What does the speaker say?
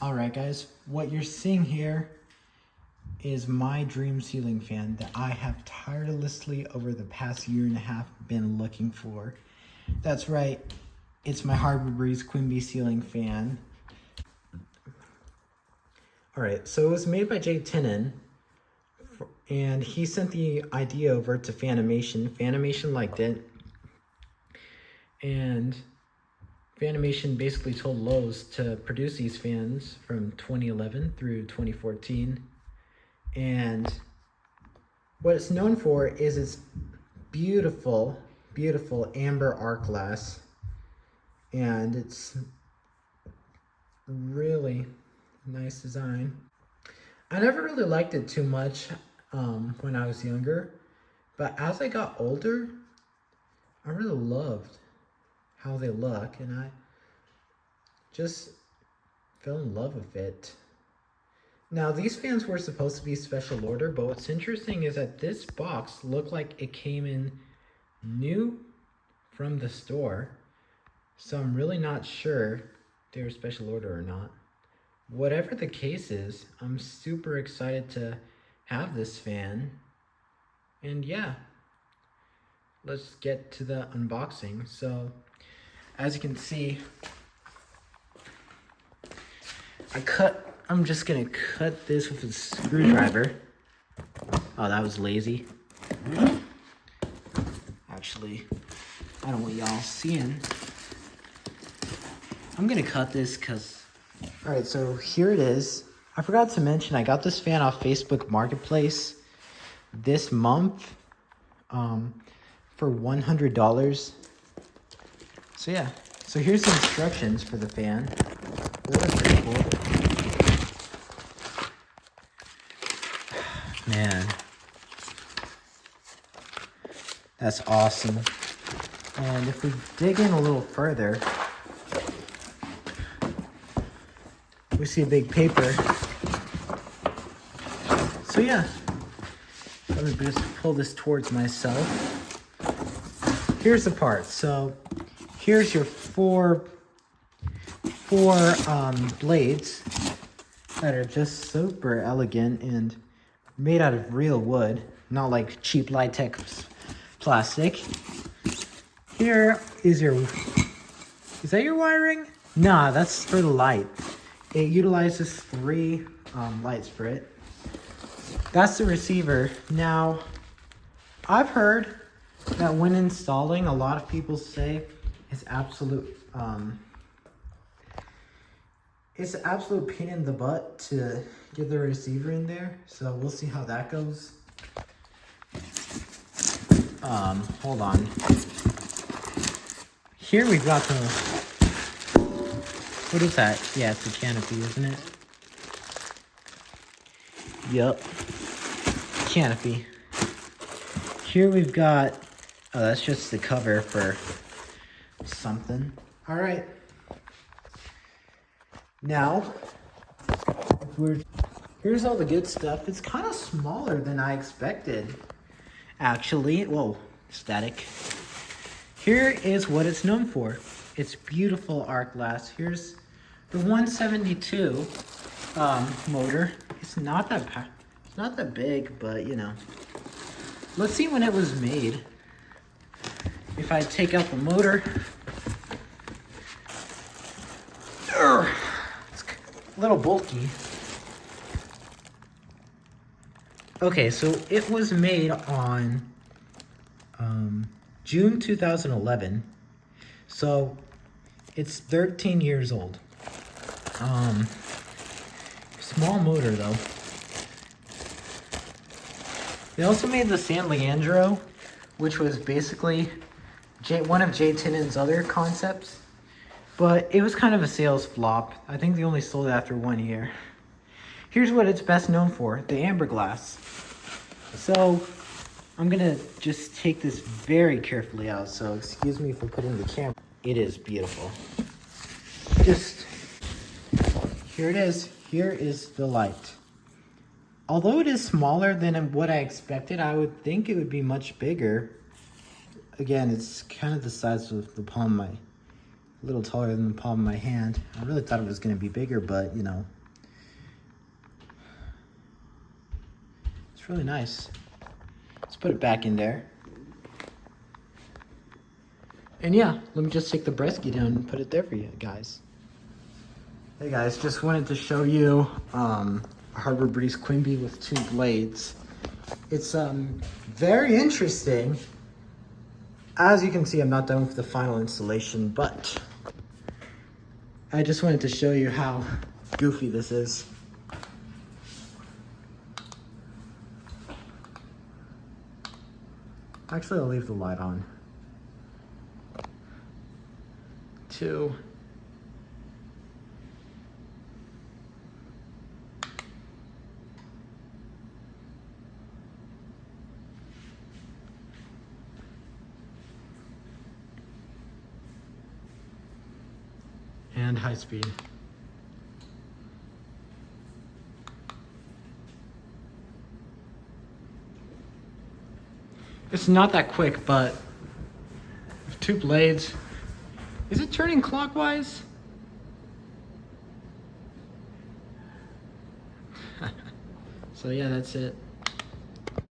All right, guys, what you're seeing here is my dream ceiling fan that I have tirelessly over the past year and a half been looking for. That's right, it's my Harbor Breeze Quimby ceiling fan. All right, so it was made by Jay Tinnen, and he sent the idea over to Fanimation. Fanimation liked it, and Fanimation basically told Lowe's to produce these fans from 2011 through 2014. And what it's known for is its beautiful, beautiful amber arc glass. And it's really nice design. I never really liked it too much when I was younger, but as I got older, I really loved how they look, and I just fell in love with it. Now, these fans were supposed to be special order, but what's interesting is that this box looked like it came in new from the store, so I'm really not sure they were special order or not. Whatever the case is, I'm super excited to have this fan, and yeah, let's get to the unboxing. So, as you can see, I'm just gonna cut this with a screwdriver. Oh, that was lazy. Actually, I don't want y'all seeing. I'm gonna cut this because, all right, so here it is. I forgot to mention, I got this fan off Facebook Marketplace this month for $100. So yeah, so here's the instructions for the fan. That was pretty cool. Man, that's awesome. And if we dig in a little further, we see a big paper. So yeah, let me just pull this towards myself. Here's the part. So here's your four blades that are just super elegant and made out of real wood, not like cheap latex plastic. Here is is that your wiring? Nah, that's for the light. It utilizes 3 lights for it. That's the receiver. Now, I've heard that when installing, a lot of people say it's absolute pain in the butt to get the receiver in there. So we'll see how that goes. Hold on. Here we've got the, what is that? Yeah, it's a canopy, isn't it? Yup. Canopy. Here we've got, oh, that's just the cover for something. All right. Now, here's all the good stuff. It's kind of smaller than I expected, actually. Whoa, static. Here is what it's known for. It's beautiful arc glass. Here's the 172 motor. It's not that big, but you know. Let's see when it was made. If I take out the motor, it's a little bulky. Okay, so it was made on June 2011. So it's 13 years old. Small motor though. They also made the San Leandro, which was basically one of Jay Tinnen's other concepts, but it was kind of a sales flop. I think they only sold it after 1 year. Here's what it's best known for, the amber glass. So I'm gonna just take this very carefully out, so excuse me for putting the camera. It is beautiful. Just, here it is. Here is the light. Although it is smaller than what I expected, I would think it would be much bigger. Again, it's kind of the size of the palm of my a little taller than the palm of my hand. I really thought it was gonna be bigger, but you know, it's really nice. Let's put it back in there. And yeah, let me just take the breast down and put it there for you guys. Hey guys, just wanted to show you a Harbor Breeze Quimby with 2 blades. It's very interesting. As you can see, I'm not done with the final installation, but I just wanted to show you how goofy this is. Actually, I'll leave the light on. 2. And high speed. It's not that quick, but with 2 blades, is it turning clockwise? So yeah, that's it.